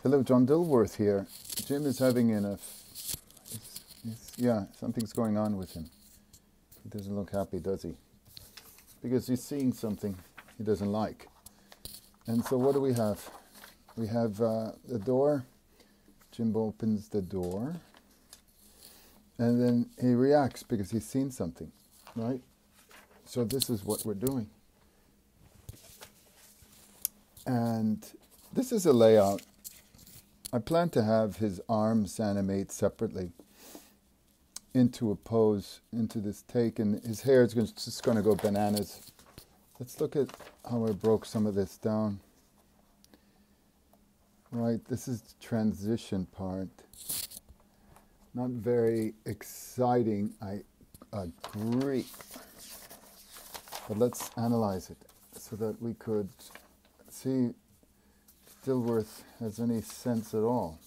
Hello, John Dilworth here. Jim is having something's going on with him. He doesn't look happy, does he? Because he's seeing something he doesn't like. And so what do we have? We have the door. Jim opens the door. And then he reacts because he's seen something, right? So this is what we're doing. And this is a layout. I plan to have his arms animate separately into a pose, into this take, and his hair is just going to go bananas. Let's look at how I broke some of this down. Right, this is the transition part. Not very exciting, I agree. But let's analyze it so that we could see if Dilworth has any sense at all.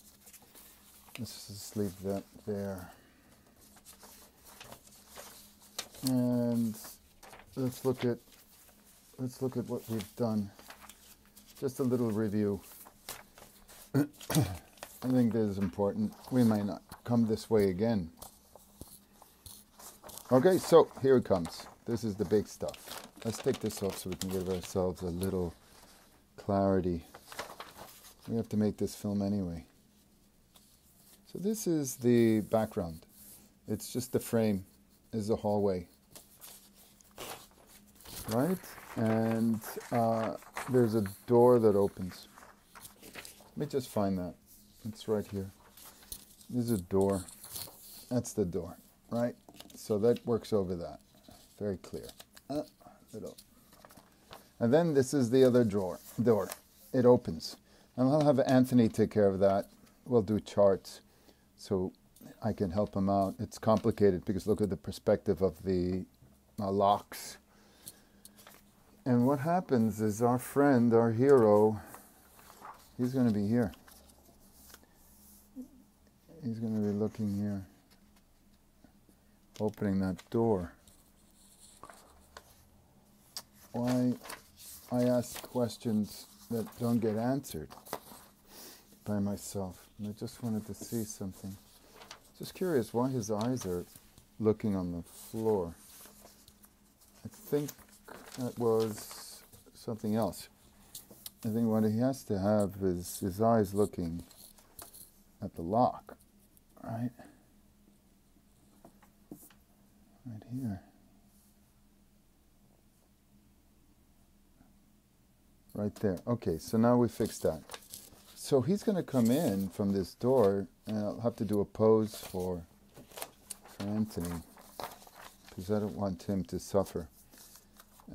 Let's just leave that there. And let's look at what we've done. Just a little review. I think this is important. We may not come this way again. Okay, so here it comes. This is the big stuff. Let's take this off so we can give ourselves a little clarity. We have to make this film anyway. So this is the background. It's just the frame. This is a hallway. Right? And there's a door that opens. Let me just find that. It's right here. There's a door. That's the door, right? So that works over that. Very clear. And then this is the other door. It opens. And I'll have Anthony take care of that. We'll do charts so I can help him out. It's complicated because look at the perspective of the locks. And what happens is our friend, our hero, he's going to be here. He's going to be looking here, opening that door. Why I ask questions that don't get answered by myself. And I just wanted to see something. Just curious why his eyes are looking on the floor. I think that was something else. I think what he has to have is his eyes looking at the lock, right? Right here. Right there. Okay, so now we fixed that. So he's going to come in from this door, and I'll have to do a pose for Anthony, because I don't want him to suffer.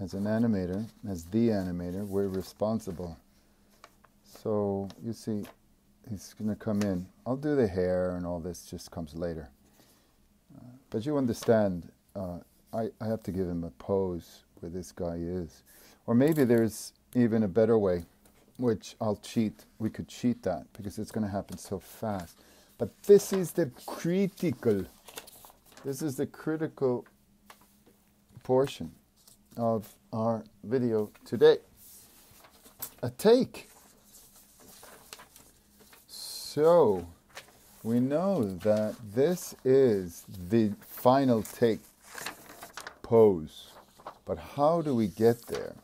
As an animator, as the animator, we're responsible. So you see, he's going to come in. I'll do the hair and all this just comes later. But you understand, I have to give him a pose where this guy is. Or maybe there's even a better way, which I'll cheat. We could cheat that because it's going to happen so fast. But this is the critical portion of our video today. A take. So we know that this is the final take pose. But how do we get there?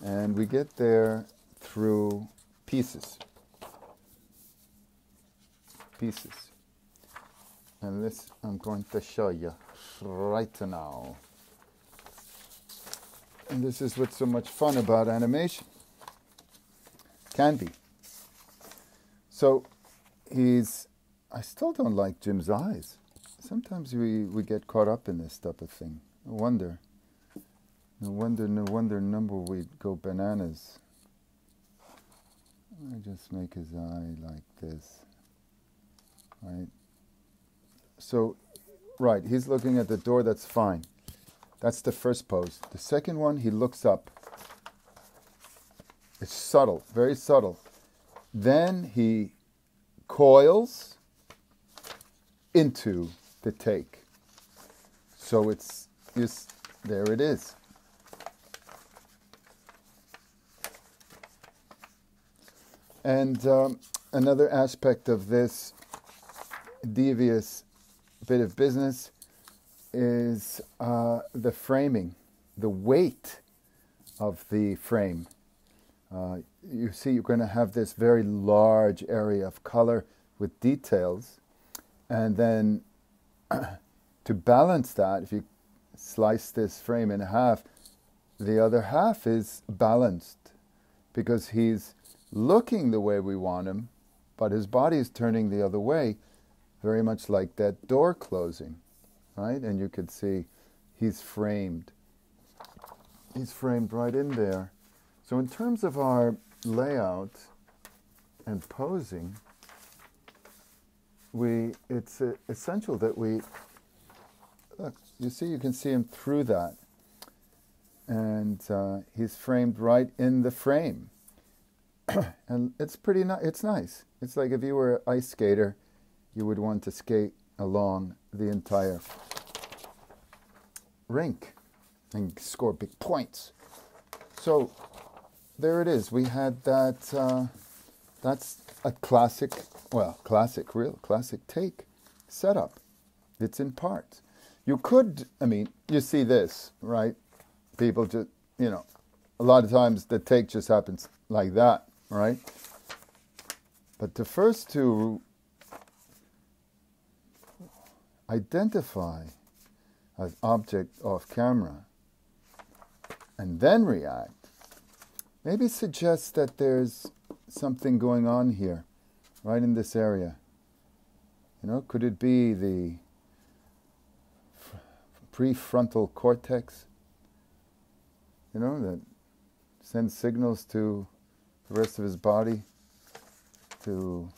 And we get there through pieces. And this I'm going to show you right now. And this is what's so much fun about animation. Can be. So I still don't like Jim's eyes. Sometimes we get caught up in this type of thing. No wonder number we'd go bananas. I just make his eye like this. Right? So, right, he's looking at the door, that's fine. That's the first pose. The second one, he looks up. It's subtle, very subtle. Then he coils into the take. So it's just, there it is. And another aspect of this devious bit of business is the framing, the weight of the frame. You see, you're going to have this very large area of color with details, and then to balance that, if you slice this frame in half, the other half is balanced because he's looking the way we want him, but his body is turning the other way, very much like that door closing, right? And you could see he's framed. He's framed right in there. So in terms of our layout and posing, it's essential that we, look, you see, you can see him through that. And he's framed right in the frame. And it's pretty nice. It's nice. It's like if you were an ice skater, you would want to skate along the entire rink and score big points. So there it is. We had that. That's a classic, real classic take setup. It's in parts. You could, you see this, right? People just, a lot of times the take just happens like that, right? But the first to identify as object off camera and then react, maybe suggests that there's something going on here, right in this area. Could it be the prefrontal cortex, that sends signals to the rest of his body, to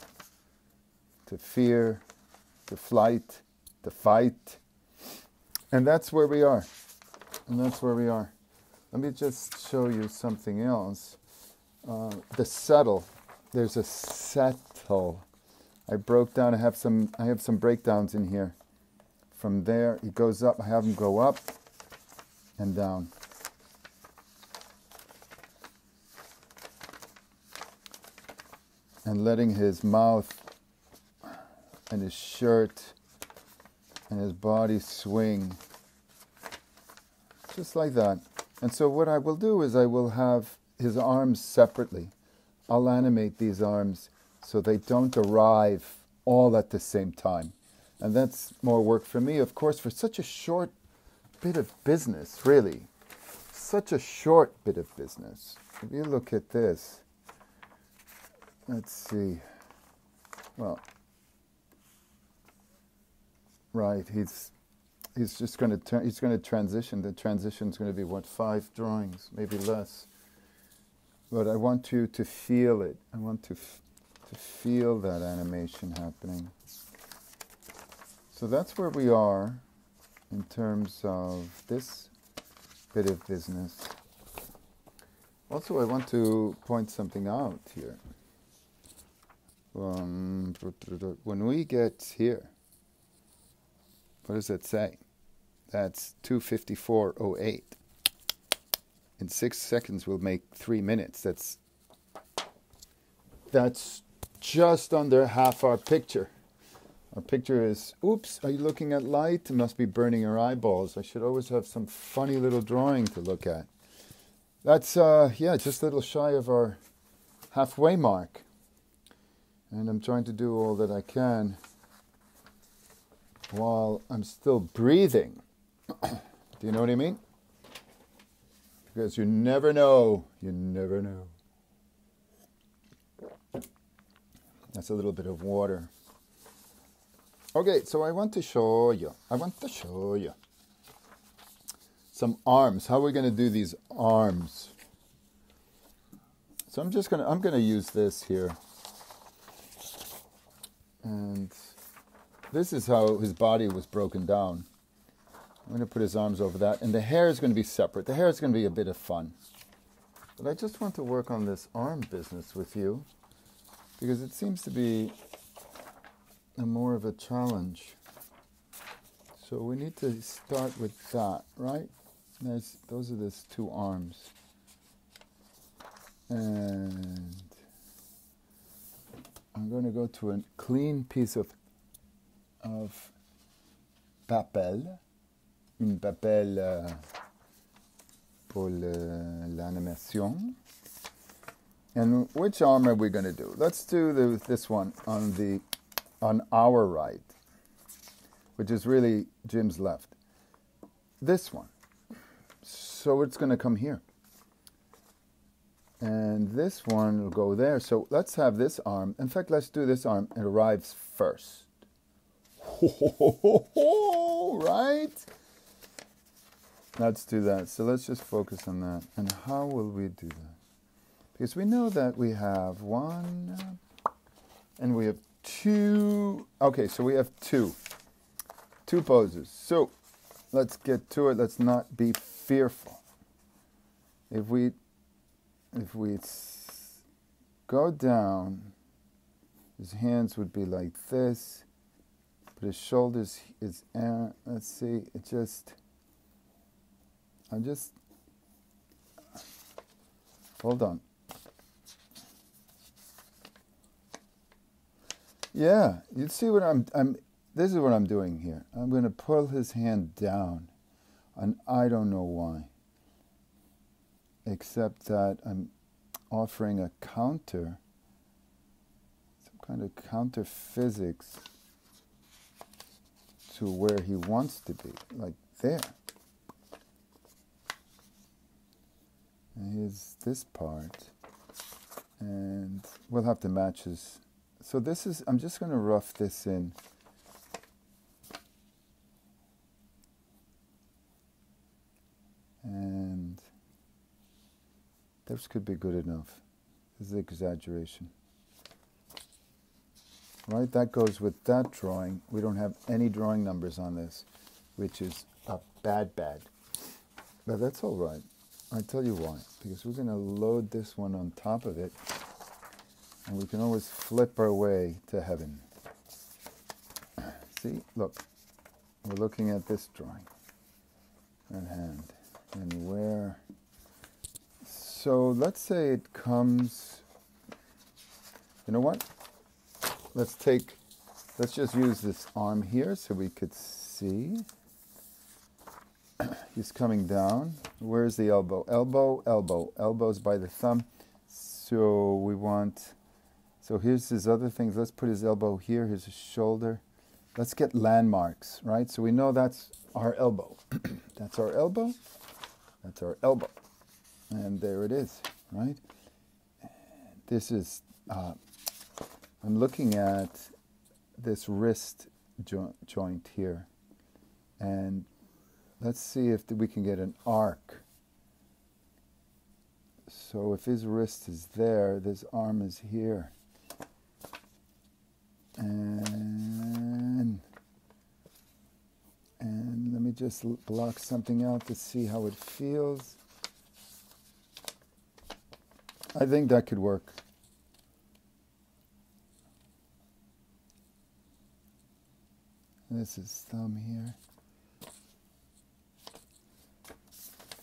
fear, to flight, to fight. And that's where we are. Let me just show you something else. The settle. There's a settle. I broke down. I have some breakdowns in here. From there, it goes up. I have him go up and down. And letting his mouth and his shirt and his body swing. Just like that. And so what I will do is I will have his arms separately. I'll animate these arms so they don't arrive all at the same time. And that's more work for me, of course, for such a short bit of business, really. Such a short bit of business. If you look at this, let's see. Well, right, he's just going to he's going to transition. The transition is going to be 5 drawings, maybe less. But I want you to feel it. I want to feel that animation happening. So that's where we are in terms of this bit of business. Also, I want to point something out here. When we get here, what does that say? That's 2:54:08. In 6 seconds, we'll make 3 minutes. That's just under half our picture. Our picture is, oops, are you looking at light? It must be burning your eyeballs. I should always have some funny little drawing to look at. That's, just a little shy of our halfway mark. And I'm trying to do all that I can while I'm still breathing. Do you know what I mean? Because you never know. You never know. That's a little bit of water. Okay, so I want to show you some arms. How are we going to do these arms? So I'm going to use this here. And this is how his body was broken down. I'm going to put his arms over that. And the hair is going to be separate. The hair is going to be a bit of fun. But I just want to work on this arm business with you, because it seems to be more of a challenge. So we need to start with that, right? Those are these 2 arms. And I'm to a clean piece of papel, une papel pour l'animation. And which arm are we going to do? Let's do this one on our right, which is really Jim's left. This one. So it's going to come here. And this one will go there. So let's have this arm. In fact, let's do this arm. It arrives first. Right? Let's do that. So let's just focus on that. And how will we do that? Because we know that we have one and we have two. Okay, so we have two poses. So let's get to it. Let's not be fearful. If we go down, his hands would be like this, but his shoulders is, let's see, hold on. Yeah, you see what this is what I'm doing here. I'm going to pull his hand down, and I don't know why. Except that I'm offering a counter, some kind of counter physics to where he wants to be, like there. And here's this part, and we'll have to match his. So this is, I'm just going to rough this in. And this could be good enough. This is exaggeration. Right, that goes with that drawing. We don't have any drawing numbers on this, which is a bad. But that's all right. I'll tell you why. Because we're going to load this one on top of it, and we can always flip our way to heaven. See, look, we're looking at this drawing, that hand, and where. So let's say it comes, you know what? Let's just use this arm here so we could see. He's coming down. Where's the elbow? Elbow's by the thumb. So here's his other things. Let's put his elbow here. Here's his shoulder. Let's get landmarks, right? So we know that's our elbow. That's our elbow. That's our elbow. And there it is, right? This is, I'm looking at this wrist joint here. And let's see if we can get an arc. So if his wrist is there, this arm is here. And let me just block something out to see how it feels. I think that could work. This is thumb here.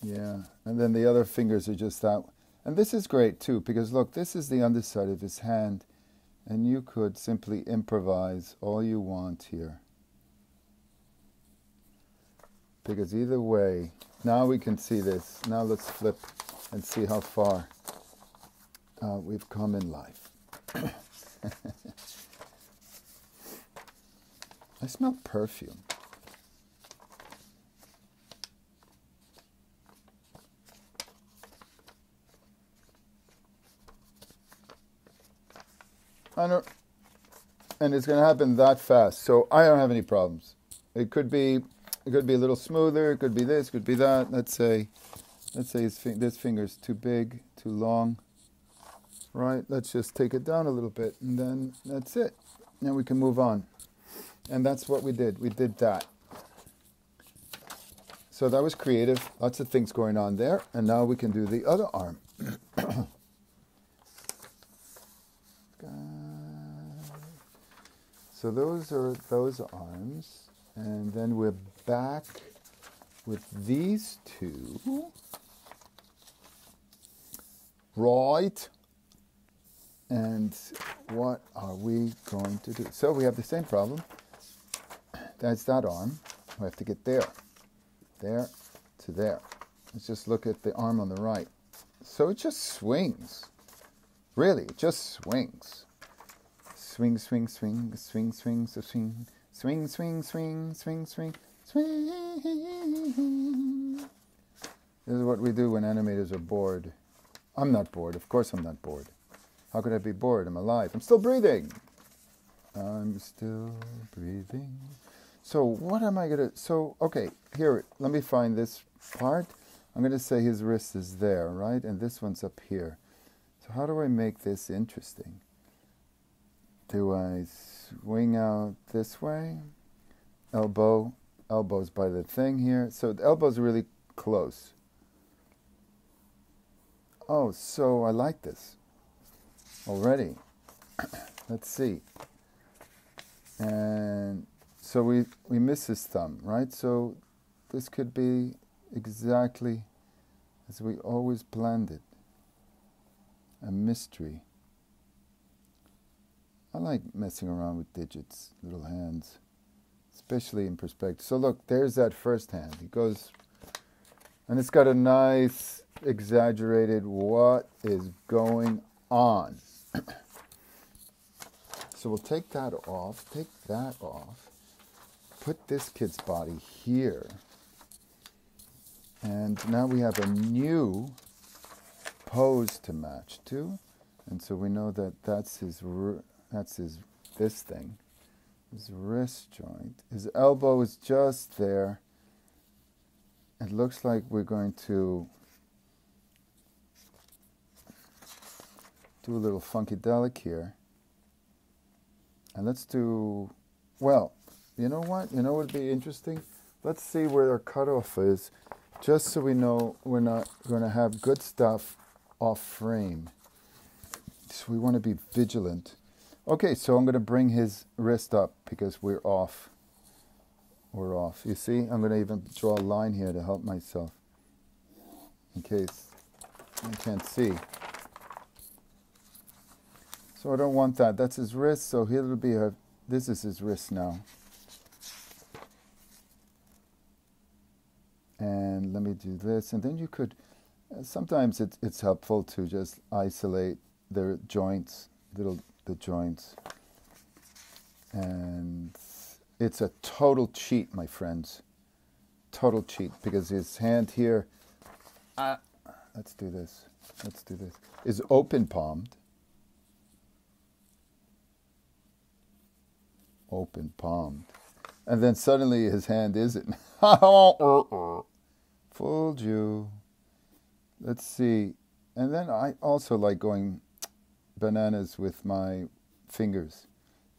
Yeah, and then the other fingers are just that. And this is great too, because look, this is the underside of his hand, and you could simply improvise all you want here. Because either way, now we can see this. Now let's flip and see how far we've come in life. I smell perfume. And it's going to happen that fast, so I don't have any problems. It could be a little smoother. It could be this. Could be that. Let's say this finger's too big, too long. Right. Let's just take it down a little bit, and then that's it. Now we can move on. And that's what we did. We did that. So that was creative. Lots of things going on there. And now we can do the other arm. So those are those arms. And then we're back with these two. Right. And what are we going to do? So we have the same problem. That's that arm. We have to get there to there. Let's just look at the arm on the right. So it just swings. Really, it just swings. Swing, swing, swing, swing, swing, swing, swing, swing, swing, swing, swing, swing. This is what we do when animators are bored. I'm not bored. Of course I'm not bored. How could I be bored? I'm alive. I'm still breathing. I'm still breathing. So what am I going to... So, okay, here, let me find this part. I'm going to say his wrist is there, right? And this one's up here. So how do I make this interesting? Do I swing out this way? Elbow's by the thing here. So the elbow's really close. Oh, so I like this already. Let's see. And so we miss his thumb, right? So this could be exactly as we always planned it. A mystery. I like messing around with digits, little hands, especially in perspective. So look, there's that first hand. He goes, and it's got a nice, exaggerated, what is going on? So we'll take that off, put this kid's body here. And now we have a new pose to match to. And so we know that that's his this thing, his wrist joint. His elbow is just there. It looks like we're going to do a little funkadelic here. And let's do, well, you know what? You know what would be interesting? Let's see where our cutoff is, just so we know we're not going to have good stuff off frame. So we want to be vigilant. Okay, so I'm going to bring his wrist up because we're off. We're off. You see, I'm going to even draw a line here to help myself in case I can't see. So I don't want that. That's his wrist, so he'll be this is his wrist now. And let me do this. And then you could, sometimes it's helpful to just isolate the joints, the joints. And it's a total cheat, my friends. Total cheat, because his hand here, let's do this, is open palmed. Open palmed. And then suddenly his hand isn't. Fooled you. Let's see. And then I also like going bananas with my fingers,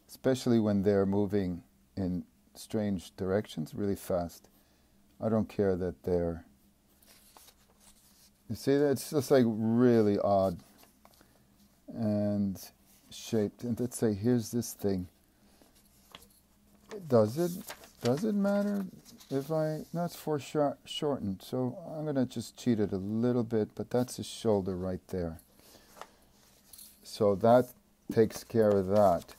especially when they're moving in strange directions really fast. I don't care that they're... You see that? It's just like really odd and shaped. And let's say here's this thing. Does it matter if no, it's foreshortened, so I'm going to just cheat it a little bit, but that's his shoulder right there. So that takes care of that.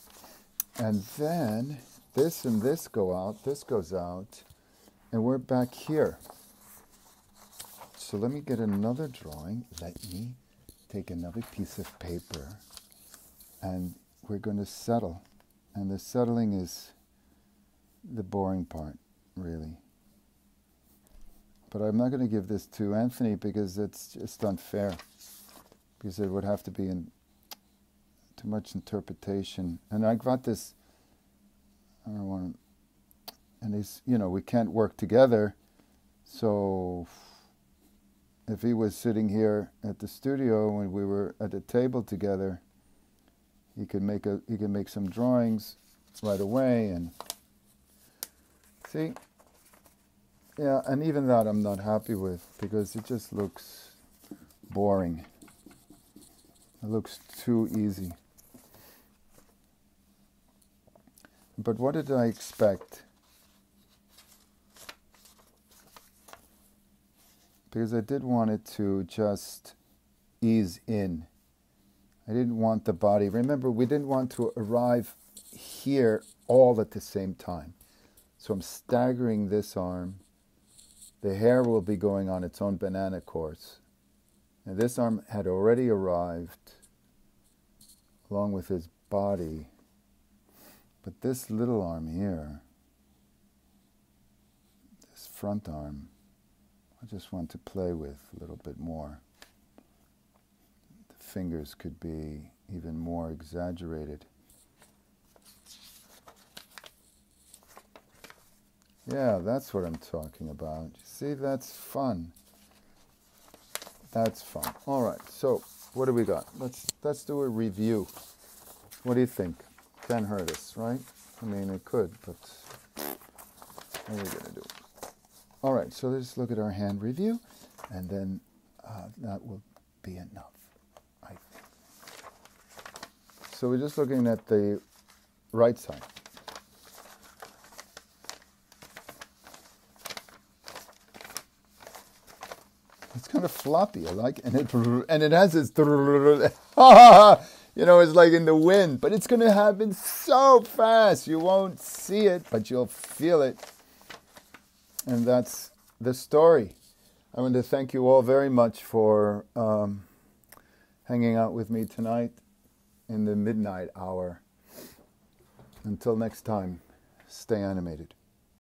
And then this and this go out, this goes out, and we're back here. So let me get another drawing. Let me take another piece of paper, and we're going to settle. And the settling is the boring part, really. But I'm not going to give this to Anthony because it's just unfair. Because it would have to be in too much interpretation. And I got this, I don't want to, and he's, we can't work together. So if he was sitting here at the studio when we were at the table together, he could make some drawings right away and see. Yeah, and even that I'm not happy with because it just looks boring. It looks too easy. But what did I expect? Because I did want it to just ease in. I didn't want the body. Remember, we didn't want to arrive here all at the same time. So I'm staggering this arm. The hair will be going on its own banana course. And this arm had already arrived along with his body. But this little arm here, this front arm, I just want to play with a little bit more. The fingers could be even more exaggerated. Yeah, that's what I'm talking about. You see, that's fun. That's fun. All right, so what do we got? Let's do a review. What do you think? Can't hurt us, right? I mean, it could, but what are we going to do? All right, so let's look at our hand review, and then that will be enough, I think. So we're just looking at the right side. It's kind of floppy, I like it. And it has this, you know, it's like in the wind, but it's going to happen so fast. You won't see it, but you'll feel it. And that's the story. I want to thank you all very much for hanging out with me tonight in the midnight hour. Until next time, stay animated.